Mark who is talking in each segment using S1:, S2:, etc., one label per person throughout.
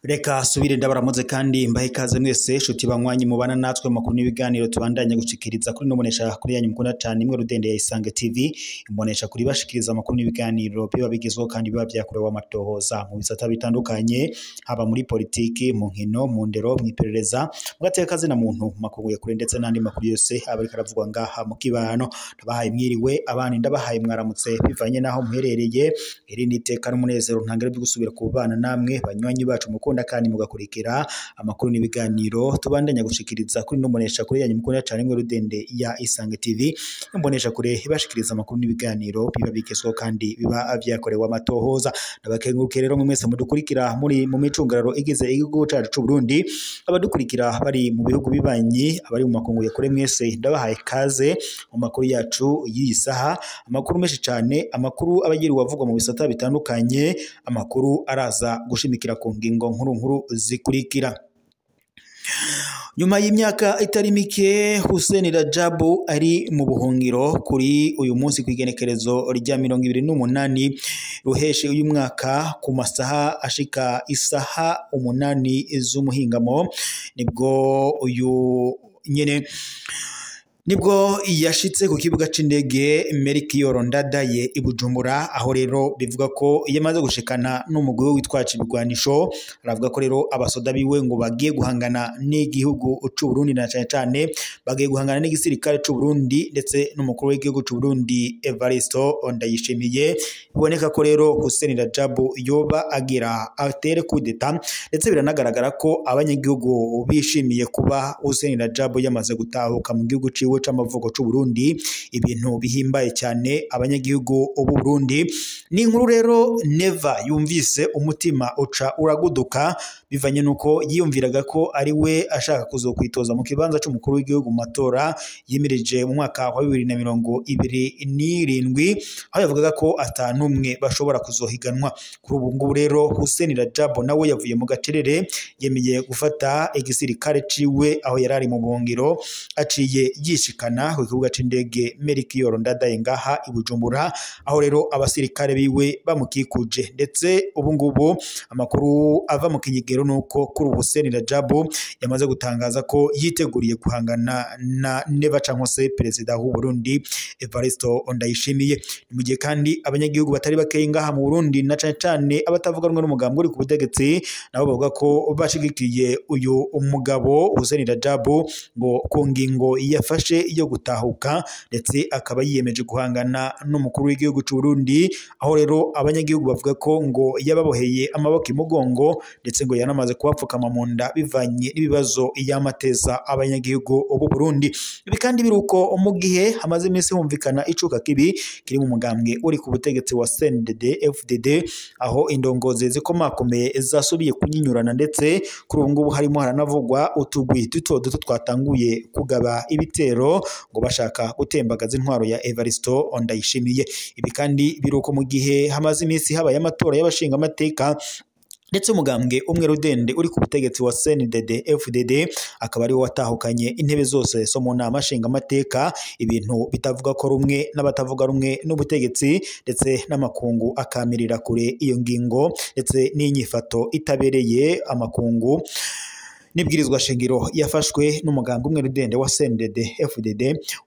S1: Reka subire ndabaramuze kandi mbahe ikaze mwese shuti banywanyi mubana natwe makuru n'ibiganiro tubandanya gushikiriza kuri nomonesha kuri yanyu mukunda cyane imwe Rudende ya Isange TV imbonesha kuri bashikiriza amakuru n'ibiganiro biba bigezweho kandi biba byakorewe amatohoza mu bisata bitandukanye haba muri politiki mu nkino mu ndero mu iperereza mugateka zina muntu makuguye kuri ndetse n'andi makuru yose abari karavugwa ngaha mu kibano ndabahaye mwiriwe abandi ndabahaye mwaramutse bivanye naho muherereye iri niteka n'umunezero ntangere byo gusubira ku bana namwe banywanyi bacu kandi mugakurikira amakuru n'ibiganiro tubandanya gushikiriza kuri nomonesha kuri yanyu mukunda cyane imwe Rudende ya Isange TV imbonesha kure ibashikiriza amakuru n'ibiganiro biba bigezweho kandi biba byakorewe amatohoza ndabakenguruke rero mwese mudukurikira muri mu micungararo igeze igihugu cyacu cy'u Burundi abadukurikira bari mu bihugu bibanyi abari mu makungu ya kure mwese ndabahaye kaze mu makuru yacu yisaha amakuru menshi cyane amakuru abagiri wavugwa mu bisata bitandukanye amakuru araza gushimikira ku ngingo nkuru zikurikira. Nyuma y'imyaka itari mike Hussein Rajabu ari mu buhungiro kuri uyu munsi kwigenekerezo rya 28 ruheshe uyu mwaka ku masaha ashika isaha 8 z'umuhingamo nibwo yashitse ku kibuga c'indege Melchior Ndadaye i Bujumbura aho rero bivuga ko yamaze gushikana n'umugwi witwaje ibigwanisho aravuga ko rero abasoda biwe ngo bagiye guhangana n'igihugu c'u Burundi na cyane bagiye guhangana n'igisirikare c'u Burundi ndetse n'umukuru w'igihugu c'u Burundi Evariste Ndayishimiye biboneka ko rero Hussein Rajabu yoba agira atere kudeta ndetse biranagaragara ko abanyagihugu bishimiye kuba Hussein Rajabu yamaze gutahuka mu gihugu ciwe c'amavuko c'u Burundi ibintu bihimbaye cyane abanyagihugu b'u Burundi ni inkuru rero Neva yumvise umutima uca uraguduka bivanye nuko yiyumviraga ko ari we ashaka kuzokwitoza mu kibanza c'umukuru w'igihugu mu matora yimirije mu mwaka wa 2027 aho yavugaga ko atanumwe bashobora kuzohiganwa kuri ubu ngubu rero Hussein Rajabu nawe yavuye mu gacerere yemeye gufata igisirikare ciwe aho yarari mu buhungiro aciye yishikana ku kibuga c'indege Melchior Ndadaye ngaha i Bujumbura aho rero abasirikare biwe bamukikuje ndetse ubu ngubu amakuru ava mu kinyigero nuko kuri Hussein Rajabu yamaze gutangaza ko yiteguriye guhangana na Neva Cankose perezida w'u Burundi Evariste Ndayishimiye mu gihe kandi abanyagihugu batari bakeye ngaha mu Burundi na cyane abatavuga rumwe n'umugambo uri ku butegetsi nabo bavuga ko bashigikiye uyu umugabo Hussein Rajabu ngo ku ngingo yafashe yo gutahuka ndetse akaba yiyemeje guhangana n'umukuru w'igihugu cy'u Burundi aho rero abanyagihugu bavuga ko ngo yababoheye amaboko imugongo ndetse ngo yanamaze kubapfukama mu nda bivanye n'ibibazo yamateza abanyagihugu b'u Burundi ibi kandi biruko mu gihe hamaze iminsi humvikana icuka kibi kiri mu mugambwe uri ku butegetsi wa CNDD-FDD aho indongozi zikomakomeye zasubiye kunyinyurana ndetse kuri ubu ngubu harimo haranavugwa utugwi duto twatanguye kugaba ibitero ngo bashaka gutembagaza intwaro ya Evariste Ndayishimiye ibi kandi biruko mu gihe hamaze iminsi habaye amatora y'abashinga amateka ndetse umugambwe umwe Rudende uri ku butegetsi wa CNDD-FDD akaba ari watahukanye intebe zose so mu nama nshinga amateka ibintu bitavuga ko rumwe n'abatavuga rumwe n'ubutegetsi ndetse n'amakungu akamirira kure iyo ngingo ndetse n'inyifato itabereye amakungu nibwirizwa shingiro yafashwe n'umuganga umwe Rudende wa CNDD-FDD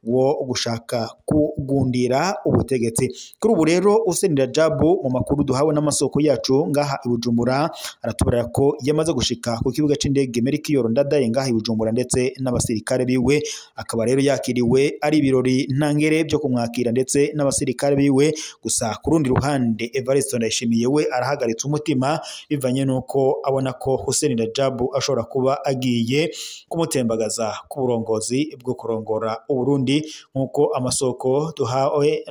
S1: wo gushaka kugundira ubutegetsi kuri ubu rero Hussein Rajabu mu makuru duhawe n'amasoko yacu ngaha i Bujumbura aratubara ko yamaze gushika ku kibuga c'indege Melchior Ndadaye ngaha i Bujumbura ndetse n'abasirikare biwe akaba rero yakiriwe ari birori ntangere byo kumwakira ndetse n'abasirikare biwe gusa ku rundi ruhande Evariste Ndayishimiye we arahagaritse umutima bivanye nuko abona ko Hussein Rajabu ashobora kuba agiye kumutembagaza ku burongozi bwo kurongora u Burundi nkuko amasoko duhawe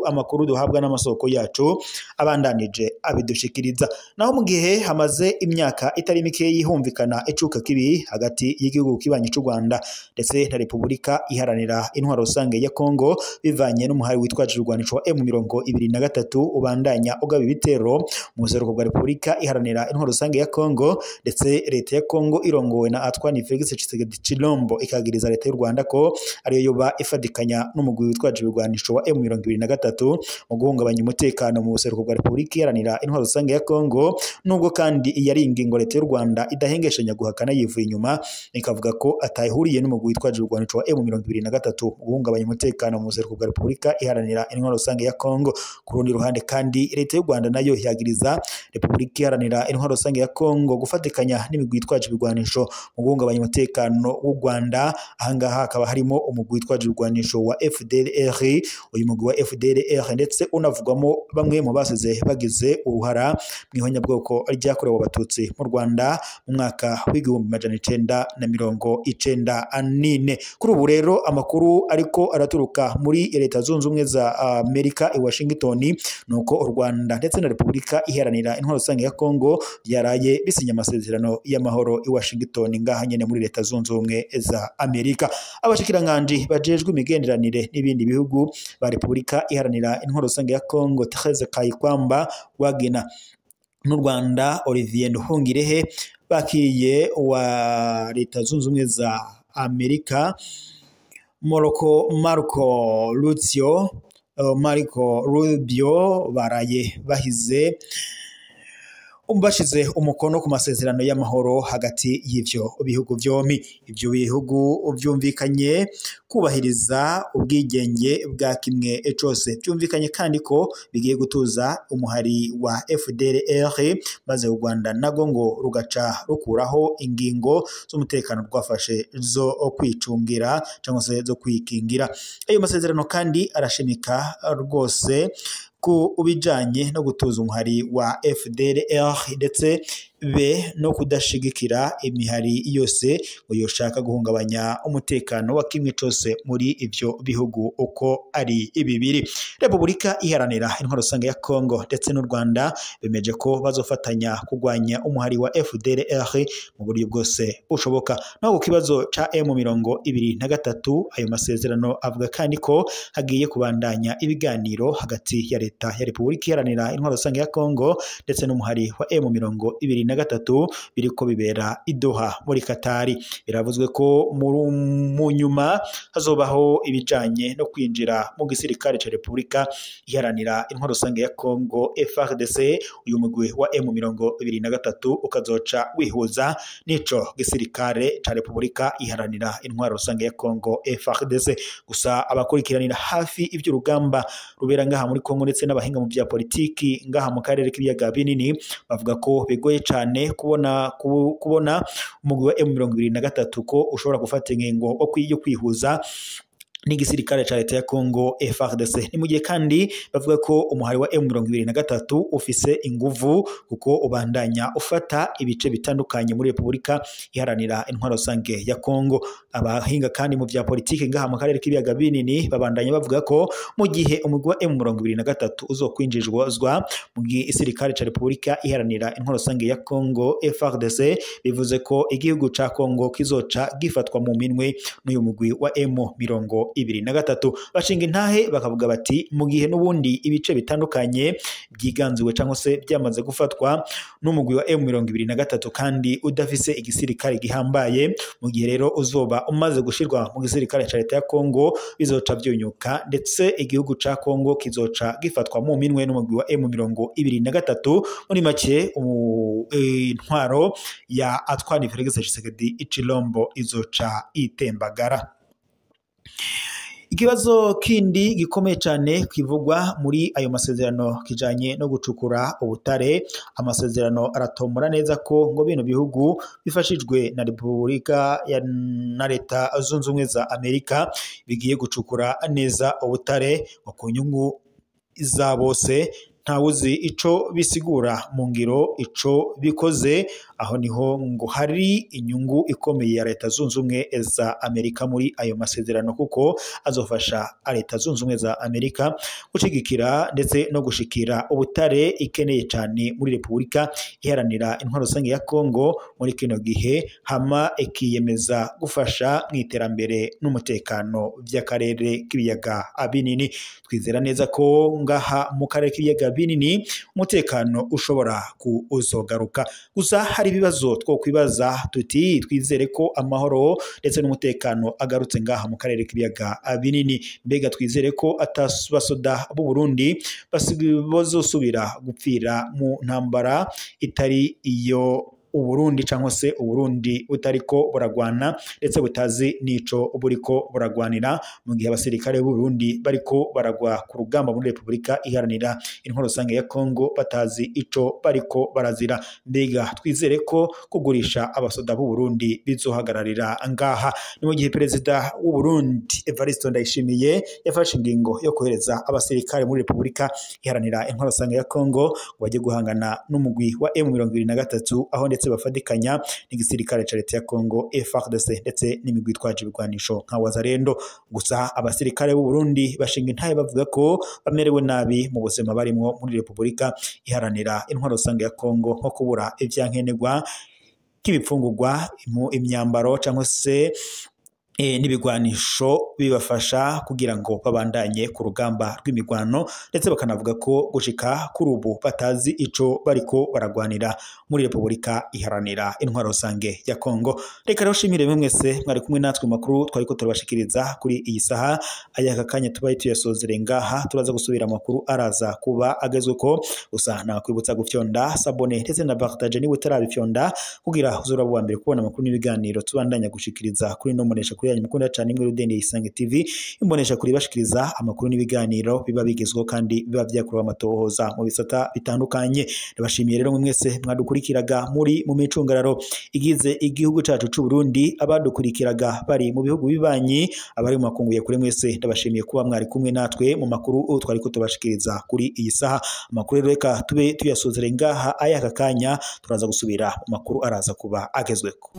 S1: amakuru duhabwa n'amasoko yacu abandanije abidushikiriza naho mu gihe hamaze imyaka itari mike yihumvikana icuka kibi hagati y'igihugu kibanye cy'u Rwanda ndetse na Repubulika iharanira intwaro rusange ya Kongo bivanye n'umuhari witwaje urwanisho wa M23 ubandanya ugaba ibitero mu buseruko bwa Repubulika iharanira intwaro rusange ya Kongo ndetse leta ya Kongo irongowe na Antoine Felix Tshisekedi Tshilombo ikagiriza leta y'u Rwanda ko ariyo yoba ifadikanya n'umugwi witwaje ibigwanisho wa M23 mu guhungabanya umutekano mu buseruko bwa Repubulika Iharanira Intwaro Rusange ya Kongo, nubwo kandi yari ingingo leta y'u Rwanda idahengeshanya guhakana yivuye inyuma ikavuga ko atayihuriye n'umugwi witwaje ibigwanisho wa M23 guhungabanya umutekano mu buseruko bwa Repubulika Iharanira Intwaro Rusange ya Kongo. Ku rundi ruhande kandi leta y'u Rwanda nayo yagiriza Repubulika Iharanira Intwaro Rusange ya Kongo gufatikanya n'imigwi yitwaje ibigwanisho mu guhungabanya umutekano w'u Rwanda. Ahangaha hakaba harimo umugwi witwaje ibigwanisho wa FDLR, uyu mugwi wa FDLR ndetse unavugwamo bamwe mu basize bagize uruhara mu ihonyabwoko ryakorewe abatutsi mu Rwanda mu mwaka w'1994. Kuri ubu rero amakuru ariko araturuka muri leta zunze ubumwe za Amerika i Washington nuko u Rwanda ndetse na Repubulika Iharanira Intwaro Rusange ya Kongo yaraye bisinya amasezerano y'amahoro i Washington ngaha nyene muri leta zunze ubumwe za Amerika. Abashikiranganje bajejwe imigenderanire n'ibindi bihugu ba Repubulika Iharanira Intwaro Rusange ya Kongo, Therese Kayikwamba Wagena n'u Rwanda Olivier Nduhungirehe bakiye wa leta zunze ubumwe za Amerika Marco Rubio baraye bahize bashize umukono ku masezerano y'amahoro hagati y'ivyo bihugu vyombi. Ivyo bihugu vyumvikanye kubahiriza ubwigenge bwa kimwe cose, vyumvikanye kandi ko bigiye gutuza umuhari wa FDLR maze u Rwanda nago ngo rugaca rukuraho ingingo z'umutekano rwafashe zo kwicungira cyangwa se zo kwikingira. Ayo masezerano kandi arashimika rwose ku ubijanye no gutuza umuhari wa FDLR ndetse be no kudashigikira imihari yose ngo yoshaka guhungabanya umutekano wa kimwe cose muri ivyo bihugu uko ari ibibiri. Repubulika Iharanira Intwaro Rusange ya Kongo ndetse n'u Rwanda bemeje ko bazofatanya kugwanya umuhari wa FDLR mu buryo bwose ushoboka. Naho ku kibazo ca M23 ayo masezerano avuga kandi ko hagiye kubandanya ibiganiro hagati ya leta ya Repubulika Iharanira Intwaro Rusange ya Kongo ndetse n'umuhari wa M23 biriko bibera i Doha muri Katari. Biravuzwe ko mu nyuma hazobaho ibijanye no kwinjira mu gisirikare ca Repubulika Iharanira Intwaro Rusange ya Kongo FARDC. Uyu mugwi wa M23 ukazoca wihuza n'ico gisirikare ca Repubulika Iharanira Intwaro Rusange ya Kongo FARDC. Gusa abakurikiranira hafi ivy'urugamba rubera ngaha muri Kongo ndetse n'abahinga mu bya politiki ngaha mu karere k'ibiyaga binini bavuga ko bigoye cyane kubona umugwi wa M23 ko ushobora gufata ingingo yo kwihuza n'igisirikare ca leta ya Kongo FARDC. Ni mu gihe kandi bavuga ko umuhari wa M23 ufise inguvu kuko ubandanya ufata ibice bitandukanye muri Repubulika Iharanira Intwaro Rusange ya Kongo. Abahinga kandi mu bya politiki ngaha mu karere k'ibiyaga binini babandanya bavuga ko mu gihe umugwi wa M23 uzokwinjizwa mu gisirikare ca Repubulika Iharanira Intwaro Rusange ya Kongo FARDC, bivuze ko igihugu ca Kongo kizoca gifatwa mu minwe n'uyu mugwi wa M23. Bashinga intahe bakavuga bati mu gihe n'ubundi ibice bitandukanye byiganziwe cyangwa se byamaze gufatwa n'umugwi wa M23 kandi udafise igisirikare gihambaye, mu gihe rero uzoba umaze gushirwa mu gisirikare ca leta ya Kongo bizoca byunyuka ndetse igihugu ca Kongo kizoca gifatwa mu minwe n'umugwi wa M23. Muri make intwaro ya Antoine Felix Tshisekedi Tshilombo izoca itembagara. Ikibazo kindi gikomeye cyane kivugwa muri ayo masezerano kijanye no gucukura ubutare. Amasezerano aratomora neza ko ngo bino bihugu bifashijwe na Repubulika na leta zunze ubumwe za Amerika bigiye gucukura neza ubutare ku nyungu za bose. Ntawuzi ico bisigura mu ngiro ico bikoze. Aho niho ngo hari inyungu ikomeye ya leta zunze ubumwe za Amerika muri ayo masezerano, kuko azofasha leta zunze ubumwe za Amerika gushigikira ndetse no gushikira ubutare ikeneye cyane muri Repubulika Iharanira Intwaro Rusange ya Kongo muri kino gihe, hama ikiyemeza gufasha mu iterambere n'umutekano by'akarere k'ibiyaga binini. Twizera neza ko ngaha mu karere k'ibiyaga binini umutekano ushobora kuzogaruka. Gusa hari hari ibibazo two kwibaza tuti twizere ko amahoro ndetse n'umutekano agarutse ngaha mu karere k'ibiyaga binini. Mbega twizere ko atabasoda b'u Burundi bazosubira gupfira mu ntambara itari iyo Uburundi cyangwa se Uburundi butariko buragwana ndetse butazi nico buriko buragwanira, mu gihe abasirikare b'u Burundi bariko baragwa ku rugamba muri Repubulika Iharanira Intwaro Rusange ya Kongo batazi ico bariko barazira. Mbega twizere ko kugurisha abasoda b'u Burundi bizohagararira ngaha. Ni mu gihe perezida w'u Burundi Evariste Ndayishimiye yafashe ingingo yo kohereza abasirikare muri Repubulika Iharanira Intwaro Rusange ya Kongo baje guhangana n'umugwi wa M23 aho ndetse bafadikanya n'igisirikare ca leta ya Kongo FARDC ndetse n'imigwi twaje ibigwanisho nka Wazalendo. Gusa abasirikare b'u Burundi bashinga intaye bavuga ko bamerewe nabi mu buzima barimwo muri Repubulika Iharanira Intwaro Rusange ya Kongo, nko kubura ivyankenerwa k'ibipfungurwa, imyambaro cyangwa se n'ibigwanisho bibafasha kugira ngo babandanye ku rugamba rw'imigwano, ndetse bakanavuga ko gushika kuri ubu batazi ico bariko baragwanira muri Repubulika Iharanira Intwaro Rusange ya Kongo. Reka rero shimire mwese mwari kumwe natwe makuru twariko turabashikiriza kuri iyi saha. Aya kakanya tubaye tuyasozere ngaha, turaza gusubira makuru araza kuba agezweko. Gusa nakwibutsa gufyonda sabone ndetse na partage niwe utarabifyonda kugira uzura bwa mbere kubona makuru n'ibiganiro tubandanya gushikiriza kuri no munesha kuri yanyu mukunda cyane imwe Rudende Isange TV imbonesha kuri bashikiriza amakuru n'ibiganiro biba bigezweho kandi biba byakuruwa amatohoza mu bisata bitandukanye. Ndabashimiye rero mwese mwadukurikiraga muri mu micungararo igize igihugu cyacu cy'u Burundi, abadukurikiraga bari mu bihugu bibanyi, abari mu makunguye kuri mwese ndabashimiye kuba mwari kumwe natwe mu makuru twari ko tubashikiriza kuri iyi saha. Amakuru reka tube tuyasozere ngaha. Aya kakanya turaza gusubira mu makuru araza kuba agezweko.